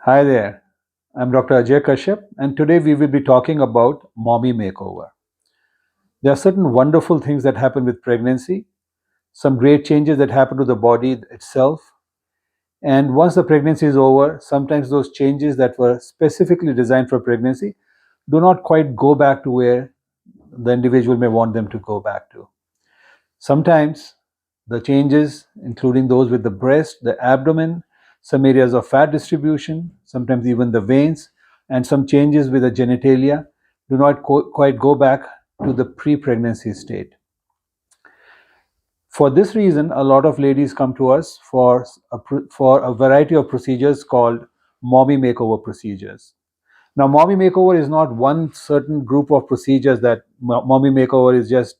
Hi there, I'm Dr. Kashyap, and today we will be talking about mommy makeover. There are certain wonderful things that happen with pregnancy, some great changes that happen to the body itself, and once the pregnancy is over, sometimes those changes that were specifically designed for pregnancy do not quite go back to where the individual may want them to go back to. Sometimes the changes, including those with the breast, the abdomen, some areas of fat distribution, sometimes even the veins, and some changes with the genitalia, do not quite go back to the pre pregnancy state. For this reason, a lot of ladies come to us for a variety of procedures called mommy makeover procedures. Now, mommy makeover is not one certain group of procedures that mommy makeover is just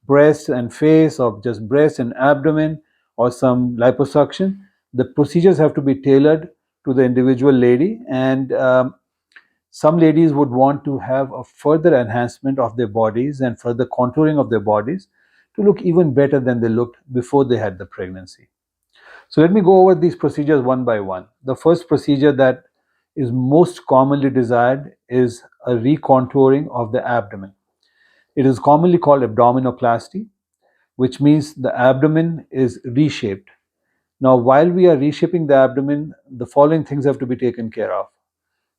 breast and face, or just breast and abdomen, or some liposuction. The procedures have to be tailored to the individual lady, and some ladies would want to have a further enhancement of their bodies and further contouring of their bodies to look even better than they looked before they had the pregnancy. So let me go over these procedures one by one. The first procedure that is most commonly desired is a recontouring of the abdomen. It is commonly called abdominoplasty, which means the abdomen is reshaped. Now, while we are reshaping the abdomen, the following things have to be taken care of.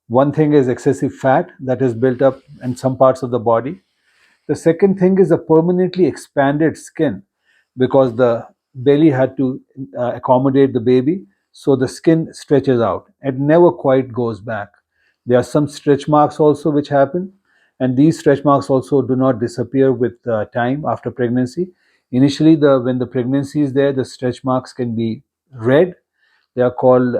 One thing is excessive fat that is built up in some parts of the body. The second thing is a permanently expanded skin because the belly had to accommodate the baby, so the skin stretches out and never quite goes back. There are some stretch marks also which happen, and these stretch marks also do not disappear with time after pregnancy. Initially, when the pregnancy is there, the stretch marks can be red. They are called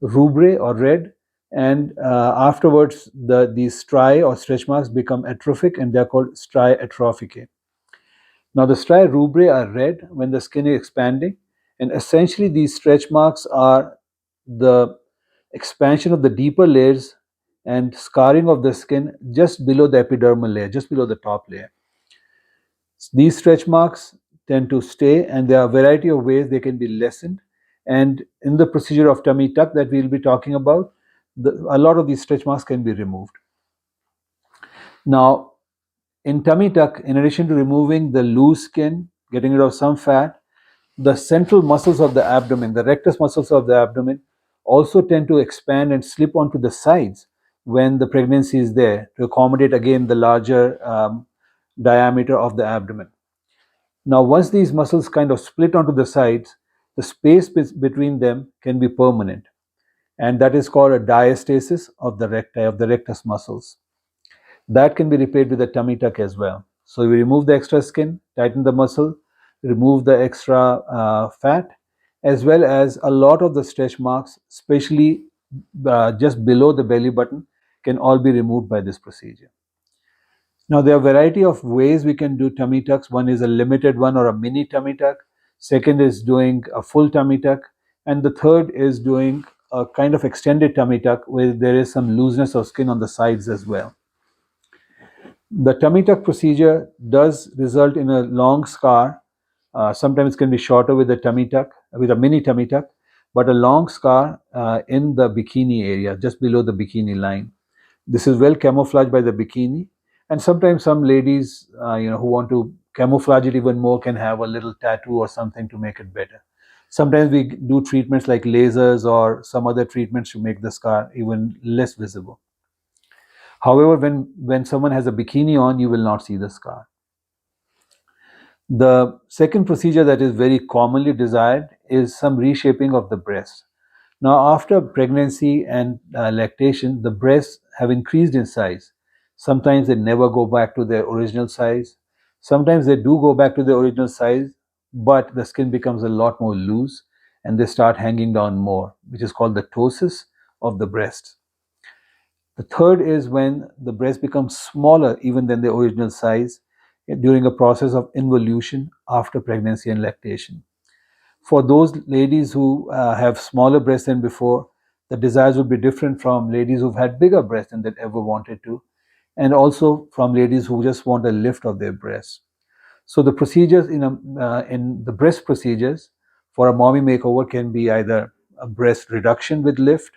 rubre or red, and afterwards these striae or stretch marks become atrophic, and they are called striae atrophicae. Now the striae rubre are red when the skin is expanding, and essentially these stretch marks are the expansion of the deeper layers and scarring of the skin just below the epidermal layer, just below the top layer. These stretch marks tend to stay, and there are a variety of ways they can be lessened. And in the procedure of tummy tuck that we'll be talking about, a lot of these stretch marks can be removed. Now, in tummy tuck, in addition to removing the loose skin, getting rid of some fat, the central muscles of the abdomen, the rectus muscles of the abdomen, also tend to expand and slip onto the sides when the pregnancy is there to accommodate again the larger diameter of the abdomen. Now, once these muscles kind of split onto the sides, the space between them can be permanent, and that is called a diastasis of the recti, of the rectus muscles. That can be repaired with a tummy tuck as well. So we remove the extra skin, tighten the muscle, remove the extra fat, as well as a lot of the stretch marks, especially just below the belly button, can all be removed by this procedure. Now, there are a variety of ways we can do tummy tucks. One is a limited one or a mini tummy tuck. Second is doing a full tummy tuck. And the third is doing a kind of extended tummy tuck where there is some looseness of skin on the sides as well. The tummy tuck procedure does result in a long scar. Sometimes it can be shorter with a tummy tuck, with a mini tummy tuck, but a long scar in the bikini area, just below the bikini line. This is well camouflaged by the bikini, and sometimes some ladies, who want to camouflage it even more, can have a little tattoo or something to make it better. Sometimes we do treatments like lasers or some other treatments to make the scar even less visible. However, when someone has a bikini on, you will not see the scar. The second procedure that is very commonly desired is some reshaping of the breast. Now, after pregnancy and lactation, the breasts have increased in size. Sometimes they never go back to their original size. Sometimes they do go back to their original size, but the skin becomes a lot more loose and they start hanging down more, which is called the ptosis of the breast. The third is when the breast becomes smaller even than the original size during a process of involution after pregnancy and lactation. For those ladies who have smaller breasts than before, the desires would be different from ladies who've had bigger breasts than they ever wanted to, and also from ladies who just want a lift of their breasts. So the procedures in the breast procedures for a mommy makeover can be either a breast reduction with lift,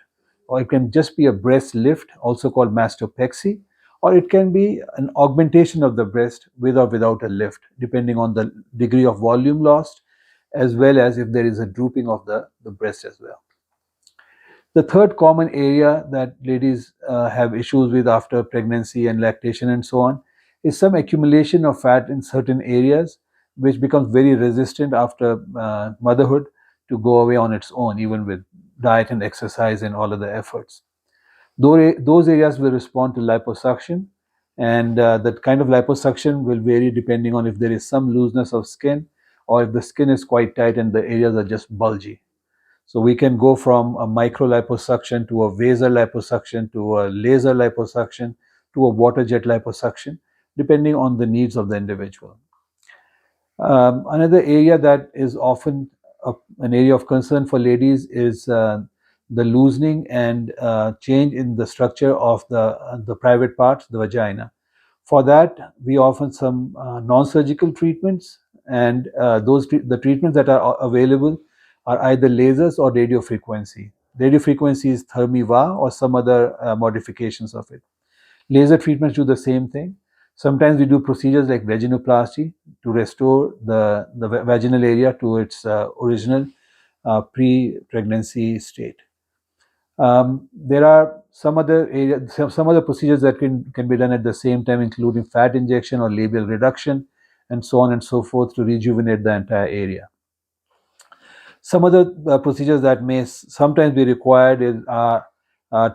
or it can just be a breast lift, also called mastopexy, or it can be an augmentation of the breast with or without a lift, depending on the degree of volume lost, as well as if there is a drooping of the breast as well. The third common area that ladies have issues with after pregnancy and lactation and so on is some accumulation of fat in certain areas, which becomes very resistant after motherhood to go away on its own, even with diet and exercise and all of the efforts. Those areas will respond to liposuction, and that kind of liposuction will vary depending on if there is some looseness of skin or if the skin is quite tight and the areas are just bulgy. So we can go from a micro liposuction to a vaser liposuction to a laser liposuction to a water jet liposuction, depending on the needs of the individual. Another area that is often an area of concern for ladies is the loosening and change in the structure of the private parts, the vagina. For that, we offer some non-surgical treatments, and the treatments that are available are either lasers or radiofrequency. Radiofrequency is Thermiva or some other modifications of it. Laser treatments do the same thing. Sometimes we do procedures like vaginoplasty to restore the vaginal area to its original pre-pregnancy state. There are some other areas, some other procedures that can be done at the same time, including fat injection or labial reduction, and so on and so forth to rejuvenate the entire area. Some other procedures that may sometimes be required is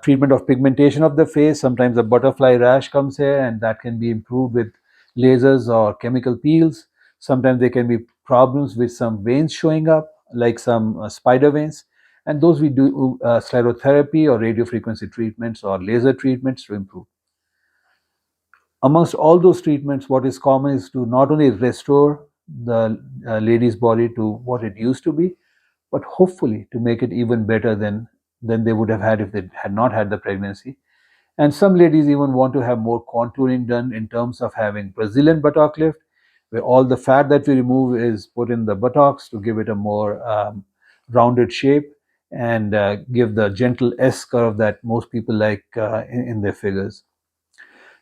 treatment of pigmentation of the face. Sometimes a butterfly rash comes here, and that can be improved with lasers or chemical peels. Sometimes there can be problems with some veins showing up, like some spider veins, and those we do sclerotherapy or radiofrequency treatments or laser treatments to improve. Amongst all those treatments, what is common is to not only restore the lady's body to what it used to be, but hopefully to make it even better than they would have had if they had not had the pregnancy. And some ladies even want to have more contouring done in terms of having Brazilian buttock lift, where all the fat that we remove is put in the buttocks to give it a more rounded shape and give the gentle S curve that most people like in their figures.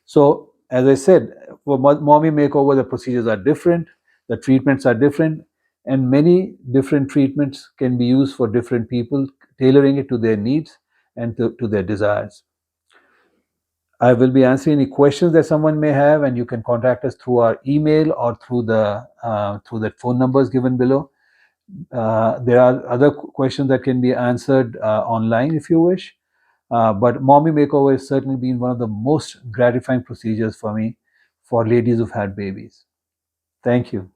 So, as I said, for mommy makeover, the procedures are different, the treatments are different, and many different treatments can be used for different people, tailoring it to their needs and to their desires. I will be answering any questions that someone may have, and you can contact us through our email or through the phone numbers given below. There are other questions that can be answered online if you wish. But mommy makeover has certainly been one of the most gratifying procedures for me for ladies who've had babies. Thank you.